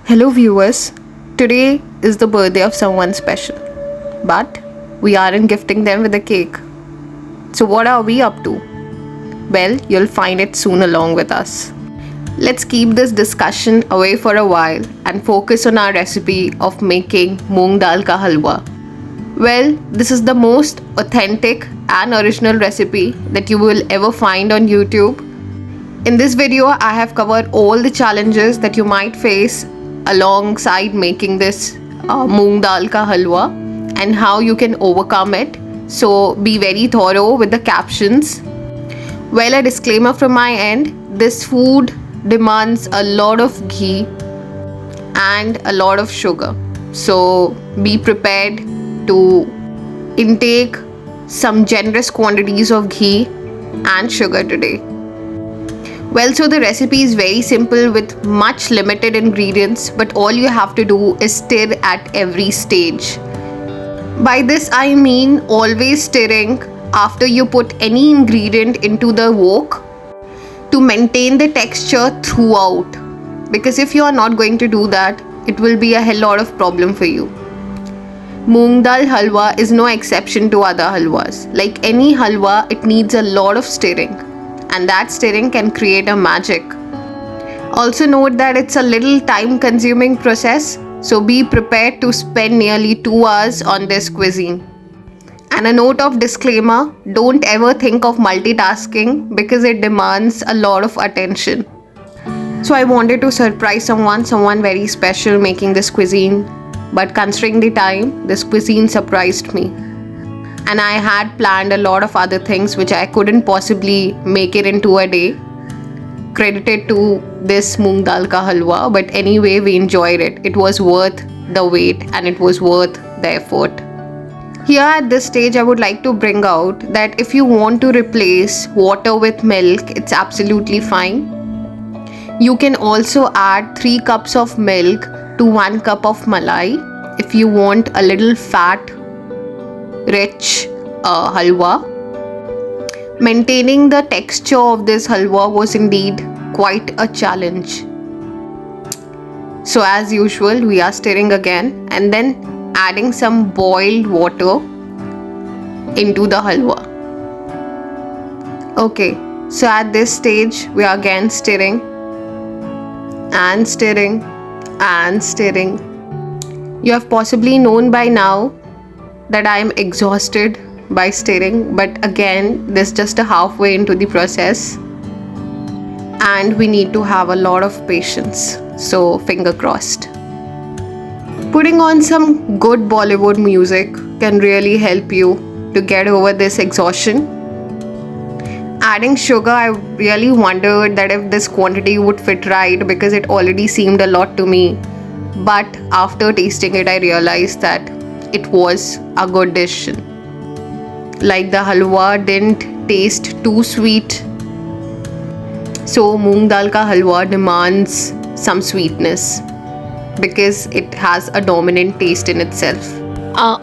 Hello viewers, today is the birthday of someone special, but we aren't gifting them with a cake. So what are we up to? Well, you'll find it soon along with us. Let's keep this discussion away for a while and focus on our recipe of making moong dal ka halwa. Well, this is the most authentic and original recipe that you will ever find on YouTube. In this video, I have covered all the challenges that you might face alongside making this moong dal ka halwa and how you can overcome it. So be very thorough with the captions. Well, a disclaimer from my end, this food demands a lot of ghee and a lot of sugar. So be prepared to intake some generous quantities of ghee and sugar today. Well, so the recipe is very simple with much limited ingredients, but all you have to do is stir at every stage. By this I mean always stirring after you put any ingredient into the wok to maintain the texture throughout. Because if you are not going to do that, it will be a hell lot of problem for you. Moong dal halwa is no exception to other halwas. Like any halwa, it needs a lot of stirring. And that stirring can create a magic. Also note that it's a little time consuming process, so be prepared to spend nearly 2 hours on this cuisine. And a note of disclaimer, don't ever think of multitasking because it demands a lot of attention. So I wanted to surprise someone very special making this cuisine, but considering the time, this cuisine surprised me. And I had planned a lot of other things which I couldn't possibly make it into a day. Credited to this moong dal ka halwa, but anyway we enjoyed it. It was worth the wait and it was worth the effort. Here at this stage I would like to bring out that if you want to replace water with milk, it's absolutely fine. You can also add 3 cups of milk to 1 cup of malai if you want a little fat rich halwa. Maintaining the texture of this halwa was indeed quite a challenge. So as usual, we are stirring again and then adding some boiled water into the halwa. Okay, so at this stage we are again stirring and stirring and stirring. You have possibly known by now that I am exhausted by stirring, but again this is just a halfway into the process and we need to have a lot of patience, so finger crossed. Putting on some good Bollywood music can really help you to get over this exhaustion. Adding sugar, I really wondered that if this quantity would fit right because it already seemed a lot to me, but after tasting it I realized that it was a good decision. Like the halwa didn't taste too sweet. So moong dal ka halwa demands some sweetness because it has a dominant taste in itself.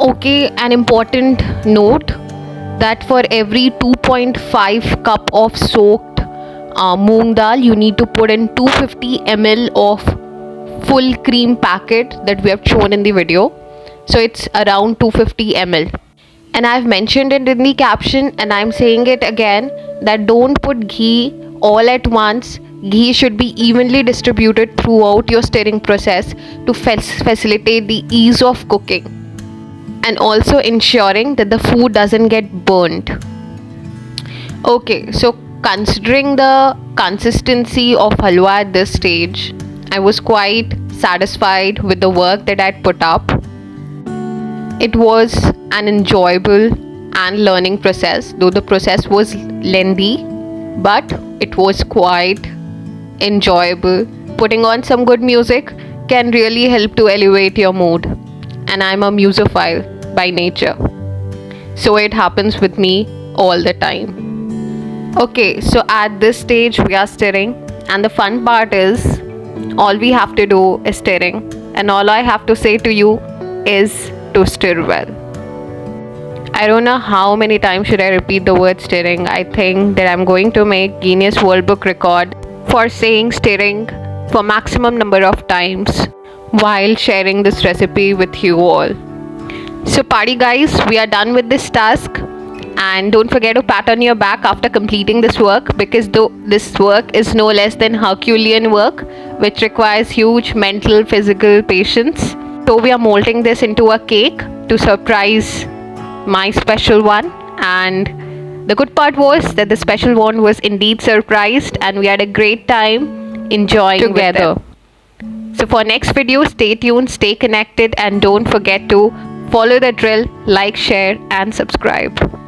Okay, an important note that for every 2.5 cup of soaked moong dal, you need to put in 250 ml of full cream packet that we have shown in the video. So it's around 250 ml. And I've mentioned it in the caption and I'm saying it again that don't put ghee all at once. Ghee should be evenly distributed throughout your stirring process to facilitate the ease of cooking and also ensuring that the food doesn't get burnt. Okay, so considering the consistency of halwa at this stage, I was quite satisfied with the work that I'd put up. It was an enjoyable and learning process, though the process was lengthy, but it was quite enjoyable. Putting on some good music can really help to elevate your mood, and I'm a musophile by nature, so it happens with me all the time. Okay, so at this stage we are stirring, and the fun part is all we have to do is stirring, and all I have to say to you is to stir well. I don't know how many times should I repeat the word stirring. I think that I'm going to make Guinness World Book record for saying stirring for maximum number of times while sharing this recipe with you all. So party guys, we are done with this task, and don't forget to pat on your back after completing this work, because though this work is no less than Herculean work which requires huge mental, physical patience. So we are molding this into a cake to surprise my special one, and the good part was that the special one was indeed surprised and we had a great time enjoying together. So for next video, stay tuned, stay connected, and don't forget to follow the drill, like, share and subscribe.